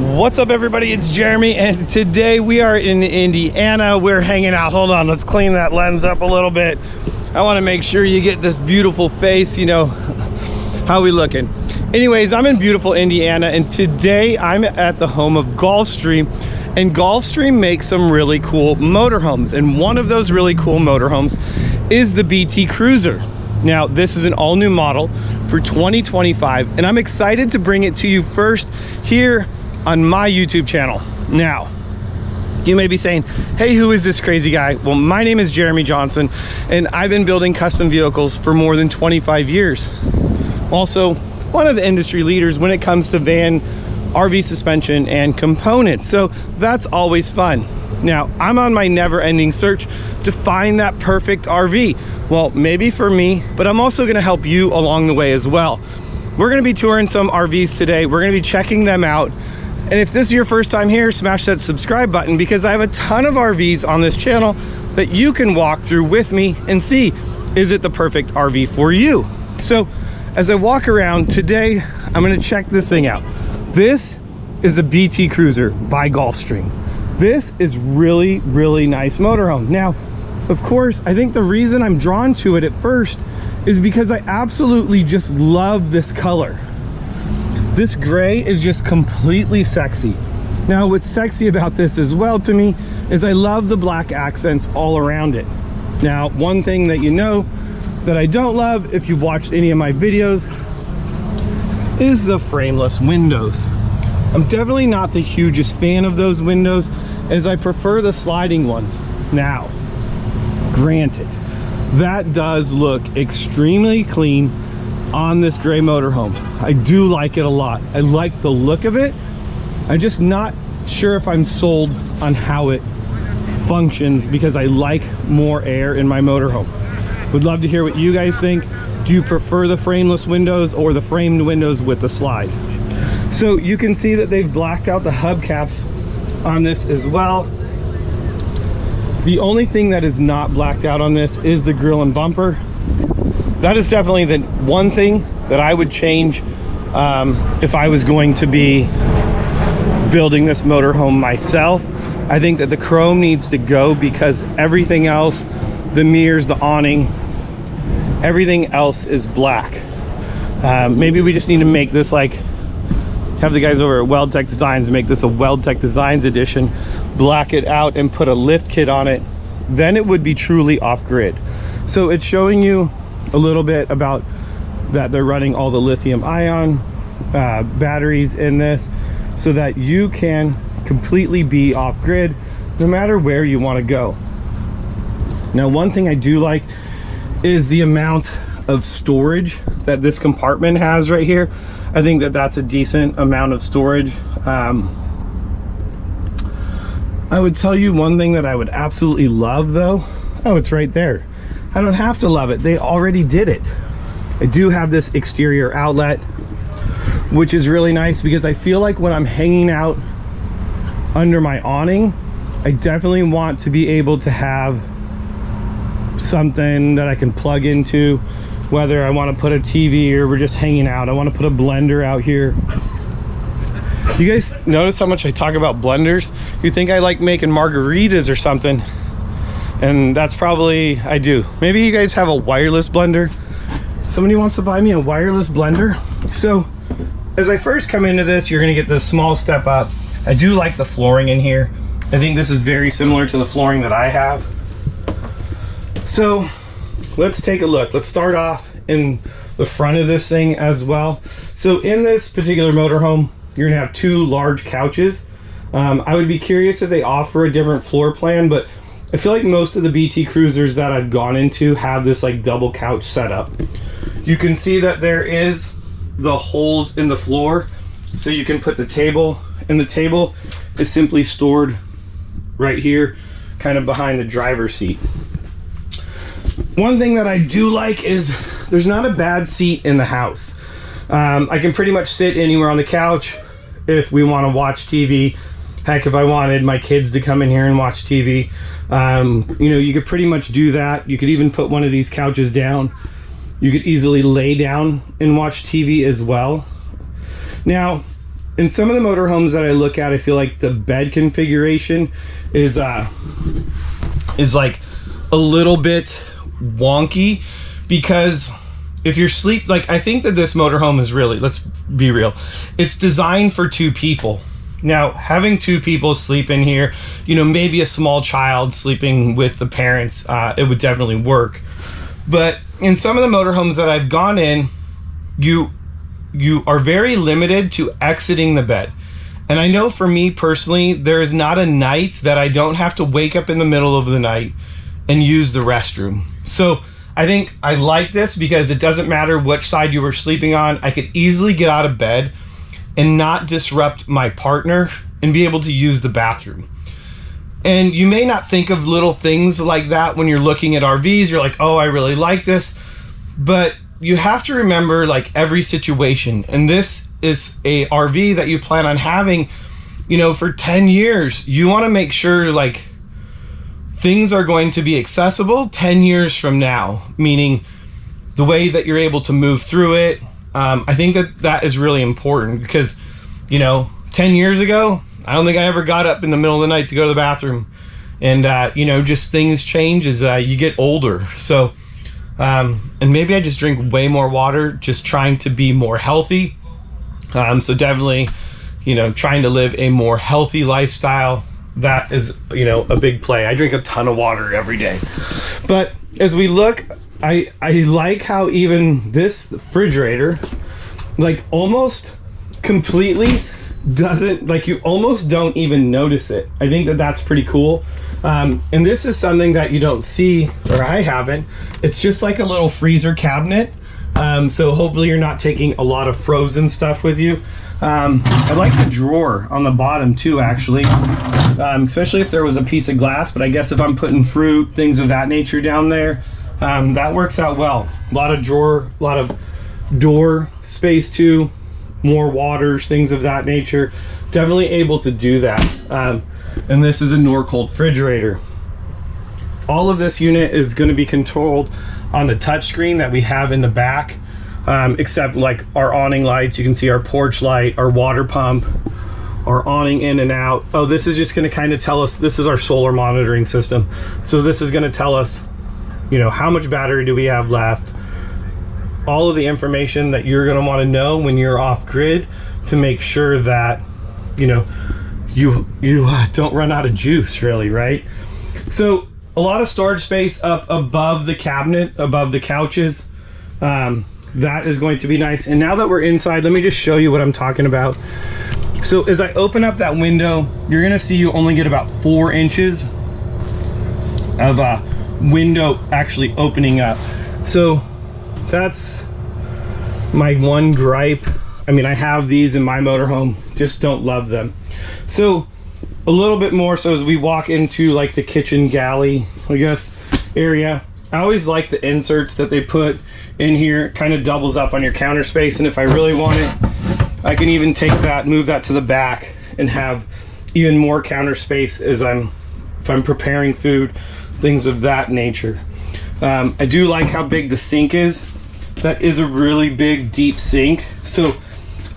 What's up, everybody? It's Jeremy, and today we are in Indiana. We're hanging out. Hold on, let's clean that lens up a little bit. I want to make sure you get this beautiful face. You know, how we looking? Anyways, I'm in beautiful Indiana, and today I'm at the home of Gulfstream, and Gulfstream makes some really cool motorhomes, and one of those really cool motorhomes is the BT Cruiser. Now, this is an all-new model for 2025, and I'm excited to bring it to you first here on my YouTube channel. Now, you may be saying, hey, who is this crazy guy? Well, my name is Jeremy Johnson, and I've been building custom vehicles for more than 25 years. Also, one of the industry leaders when it comes to van, RV suspension, and components. So that's always fun. Now, I'm on my never-ending search to find that perfect RV. Well, maybe for me, but I'm also gonna help you along the way as well. We're gonna be touring some RVs today. We're gonna be checking them out. And if this is your first time here, smash that subscribe button, because I have a ton of RVs on this channel that you can walk through with me and see, is it the perfect RV for you? So as I walk around today, I'm gonna check this thing out. This is the BT Cruiser by Gulfstream. This is really, really nice motorhome. Now, of course, I think the reason I'm drawn to it at first is because I absolutely just love this color. This gray is just completely sexy. Now, what's sexy about this as well to me is I love the black accents all around it. Now, one thing that you know that I don't love, if you've watched any of my videos, is the frameless windows. I'm definitely not the hugest fan of those windows, as I prefer the sliding ones. Now, granted, that does look extremely clean on this gray motorhome. I do like it a lot. I like the look of it. I'm just not sure if I'm sold on how it functions, because I like more air in my motorhome. Would love to hear what you guys think. Do you prefer the frameless windows or the framed windows with the slide? So you can see that they've blacked out the hubcaps on this as well. The only thing that is not blacked out on this is the grille and bumper. That is definitely the one thing that I would change if I was going to be building this motorhome myself. I think that the chrome needs to go, because everything else, the mirrors, the awning, everything else is black. Maybe we just need to make this, like, have the guys over at WeldTec Designs make this a WeldTec Designs edition, black it out and put a lift kit on it. Then it would be truly off-grid. So it's showing you a little bit about that they're running all the lithium ion batteries in this, so that you can completely be off-grid no matter where you want to go. Now, one thing I do like is the amount of storage that this compartment has right here. I think that that's a decent amount of storage. I would tell you one thing that I would absolutely love, though. Oh, it's right there. I don't have to love it. They already did it. I do have this exterior outlet, which is really nice, because I feel like when I'm hanging out under my awning, I definitely want to be able to have something that I can plug into, whether I want to put a TV or we're just hanging out. I want to put a blender out here. You guys notice how much I talk about blenders? You think I like making margaritas or something, and that's probably, I do. Maybe you guys have a wireless blender. Somebody wants to buy me a wireless blender. So as I first come into this, you're gonna get this small step up. I do like the flooring in here. I think this is very similar to the flooring that I have. So let's take a look. Let's start off in the front of this thing as well. So in this particular motorhome, you're gonna have two large couches. I would be curious if they offer a different floor plan, but I feel like most of the BT Cruisers that I've gone into have this like double couch setup. You can see that there is the holes in the floor, so you can put the table, and the table is simply stored right here, kind of behind the driver's seat. One thing that I do like is there's not a bad seat in the house. I can pretty much sit anywhere on the couch if we want to watch TV. Heck, if I wanted my kids to come in here and watch TV, you know, you could pretty much do that. You could even put one of these couches down. You could easily lay down and watch TV as well. Now, in some of the motorhomes that I look at, I feel like the bed configuration is like a little bit wonky, because if you're like, I think that this motorhome is really, let's be real, it's designed for 2 people. Now, having 2 people sleep in here, you know, maybe a small child sleeping with the parents, it would definitely work. But in some of the motorhomes that I've gone in, you are very limited to exiting the bed. And I know for me personally, there is not a night that I don't have to wake up in the middle of the night and use the restroom. So I think I like this because it doesn't matter which side you were sleeping on. I could easily get out of bed and not disrupt my partner and be able to use the bathroom. And you may not think of little things like that when you're looking at RVs. You're like, oh, I really like this. But you have to remember like every situation. And this is a RV that you plan on having, you know, for 10 years. You want to make sure like things are going to be accessible 10 years from now, meaning the way that you're able to move through it. I think that is really important because, you know, 10 years ago, I don't think I ever got up in the middle of the night to go to the bathroom. And, you know, just things change as you get older. So, and maybe I just drink way more water, just trying to be more healthy. So definitely, you know, trying to live a more healthy lifestyle. That is, you know, a big play. I drink a ton of water every day. But as we look, I like how even this refrigerator, like almost completely doesn't, like you almost don't even notice it. I think that that's pretty cool. And this is something that you don't see, or I haven't. It's just like a little freezer cabinet. So hopefully you're not taking a lot of frozen stuff with you. I like the drawer on the bottom too, actually, especially if there was a piece of glass. But I guess if I'm putting fruit, things of that nature down there, that works out well. A lot of drawer, a lot of door space too, more waters, things of that nature. Definitely able to do that. And this is a Norcold refrigerator. All of this unit is going to be controlled on the touchscreen that we have in the back. Except like our awning lights, you can see our porch light, our water pump, our awning in and out. Oh, this is just going to kind of tell us, this is our solar monitoring system. So this is going to tell us, you know, how much battery do we have left, all of the information that you're going to want to know when you're off grid to make sure that, you know, you don't run out of juice, really, right? So a lot of storage space up above the cabinet, above the couches. That is going to be nice. And now that we're inside, let me just show you what I'm talking about. So as I open up that window, you're gonna see you only get about 4 inches of a window actually opening up. So that's my one gripe. I mean, I have these in my motorhome, just don't love them. So a little bit more, so as we walk into like the kitchen galley, I guess, area, I always like the inserts that they put in here. It kind of doubles up on your counter space, and if I really want it, I can even take that, move that to the back, and have even more counter space as if I'm preparing food, things of that nature. I do like how big the sink is. That is a really big, deep sink, so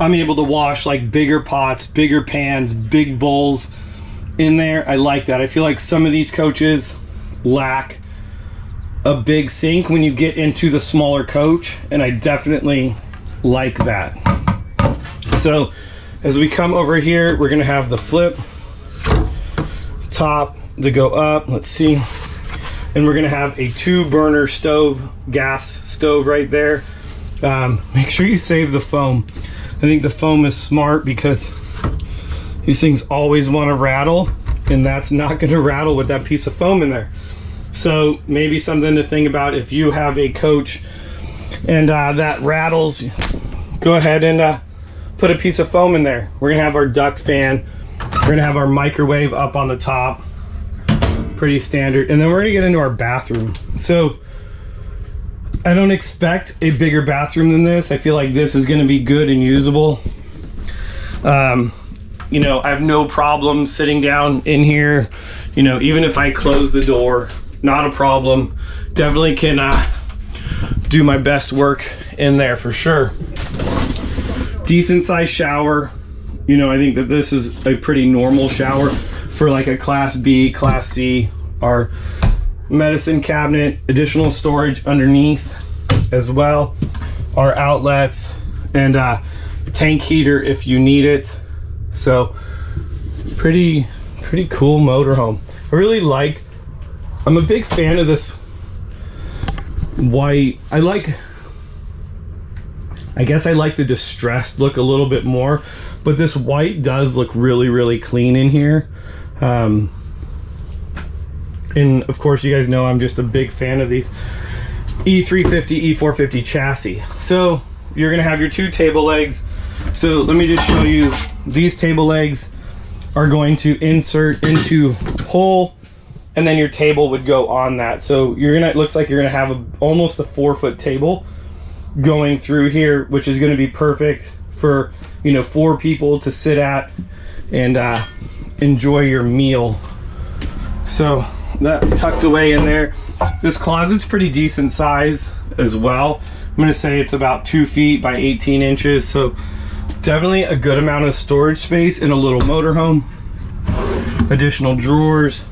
I'm able to wash like bigger pots, bigger pans, big bowls in there. I like that. I feel like some of these coaches lack a big sink when you get into the smaller coach, and I definitely like that. So as we come over here, we're gonna have the flip top to go up, let's see, and we're gonna have a 2-burner stove, gas stove right there. Make sure you save the foam. I think the foam is smart because these things always want to rattle, and that's not going to rattle with that piece of foam in there. So maybe something to think about if you have a coach and that rattles, go ahead and put a piece of foam in there. We're gonna have our duct fan, we're gonna have our microwave up on the top, pretty standard, and then we're gonna get into our bathroom. So I don't expect a bigger bathroom than this. I feel like this is gonna be good and usable. You know, I have no problem sitting down in here, you know, even if I close the door, not a problem. Definitely can do my best work in there for sure. Decent sized shower, You know, I think that this is a pretty normal shower for like a Class B, Class C. Our medicine cabinet, additional storage underneath as well. Our outlets and tank heater if you need it. So pretty cool motorhome. I really like, I'm a big fan of this white. I guess I like the distressed look a little bit more, but this white does look really clean in here. And of course you guys know I'm just a big fan of these E350, E450 chassis. So you're gonna have your two table legs. So let me just show you, these table legs are going to insert into hole, and then your table would go on that. So you're gonna, it looks like you're gonna have almost a 4-foot table going through here, which is gonna be perfect for, you know, 4 people to sit at and enjoy your meal. So that's tucked away in there. This closet's pretty decent size as well. I'm gonna say it's about 2 feet by 18 inches. So definitely a good amount of storage space in a little motorhome. Additional drawers.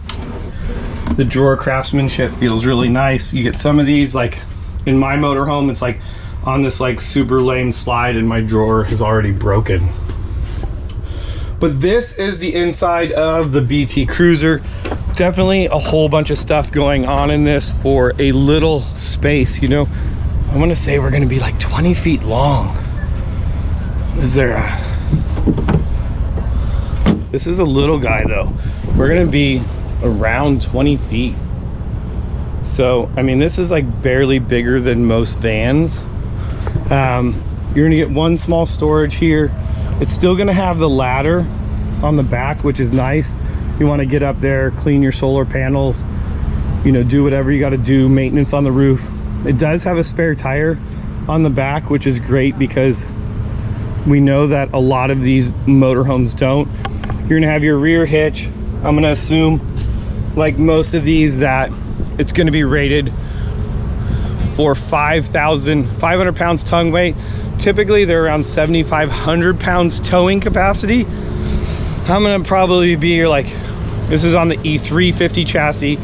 The drawer craftsmanship feels really nice. You get some of these, like in my motorhome, it's like on this like super lame slide and my drawer is already broken. But this is the inside of the BT Cruiser. Definitely a whole bunch of stuff going on in this for a little space. You know, I want to say we're going to be like 20 feet long. Is there this is a little guy though. We're going to be around 20 feet. So, I mean, this is like barely bigger than most vans. You're going to get one small storage here. It's still going to have the ladder on the back, which is nice. You want to get up there, clean your solar panels, you know, do whatever you got to do, maintenance on the roof. It does have a spare tire on the back, which is great because we know that a lot of these motorhomes don't. You're going to have your rear hitch. I'm going to assume, like most of these, that it's going to be rated for 5,500 pounds tongue weight. Typically they're around 7,500 pounds towing capacity. I'm gonna probably be like, this is on the E350 chassis,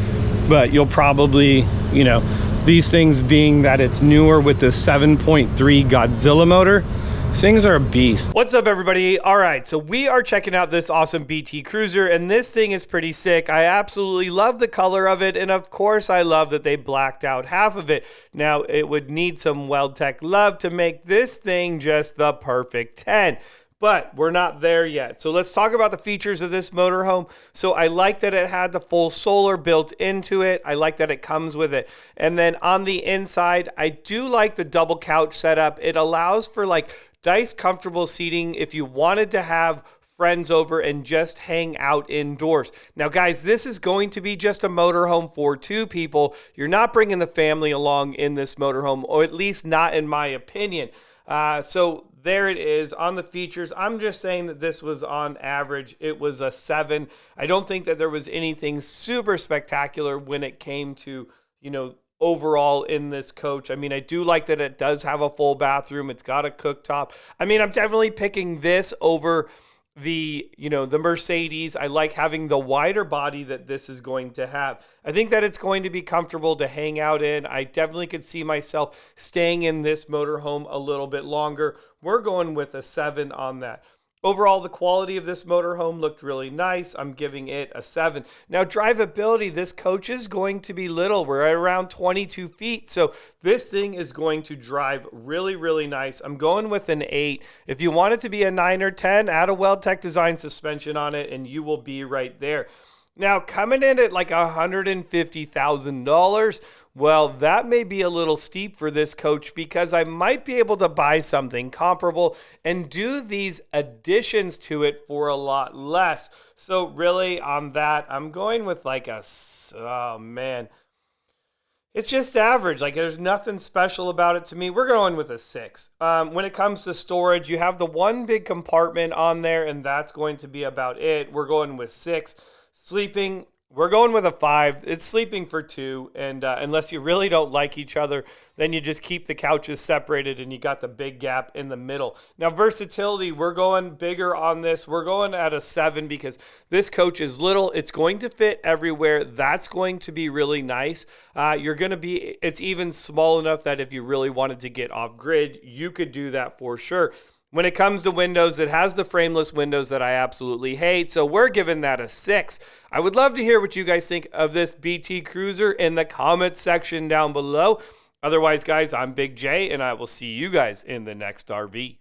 but you'll probably, you know, these things being that it's newer with the 7.3 Godzilla motor, things are a beast. What's up, everybody? All right, so we are checking out this awesome BT Cruiser, and this thing is pretty sick. I absolutely love the color of it, and of course I love that they blacked out half of it. Now, it would need some WeldTec love to make this thing just the perfect 10. But we're not there yet. So let's talk about the features of this motorhome. So I like that it had the full solar built into it. I like that it comes with it. And then on the inside, I do like the double couch setup. It allows for like nice, comfortable seating if you wanted to have friends over and just hang out indoors. Now, guys, this is going to be just a motorhome for 2 people. You're not bringing the family along in this motorhome, or at least not in my opinion. So there it is on the features. I'm just saying that this was on average. It was a 7. I don't think that there was anything super spectacular when it came to, you know, overall in this coach. I mean, I do like that it does have a full bathroom. It's got a cooktop. I mean, I'm definitely picking this over the, you know, the Mercedes. I like having the wider body that this is going to have. I think that it's going to be comfortable to hang out in. I definitely could see myself staying in this motorhome a little bit longer. We're going with a 7 on that. Overall, the quality of this motorhome looked really nice. I'm giving it a 7. Now, drivability, this coach is going to be little. We're at around 22 feet, so this thing is going to drive really nice. I'm going with an 8. If you want it to be a 9 or 10, add a WeldTec Designs suspension on it, and you will be right there. Now, coming in at like $150,000, well, that may be a little steep for this coach because I might be able to buy something comparable and do these additions to it for a lot less. So really on that, I'm going with like a, oh man, it's just average. Like there's nothing special about it to me. We're going with a 6. When it comes to storage, you have the one big compartment on there and that's going to be about it. We're going with 6. Sleeping, We're going with a 5. It's sleeping for 2, and unless you really don't like each other, then you just keep the couches separated and you got the big gap in the middle. Now, versatility, we're going bigger on this. We're going at a 7 because this coach is little. It's going to fit everywhere. That's going to be really nice. It's even small enough that if you really wanted to get off grid, you could do that for sure. When it comes to windows, it has the frameless windows that I absolutely hate, so we're giving that a 6. I would love to hear what you guys think of this BT Cruiser in the comments section down below. Otherwise, guys, I'm Big J, and I will see you guys in the next RV.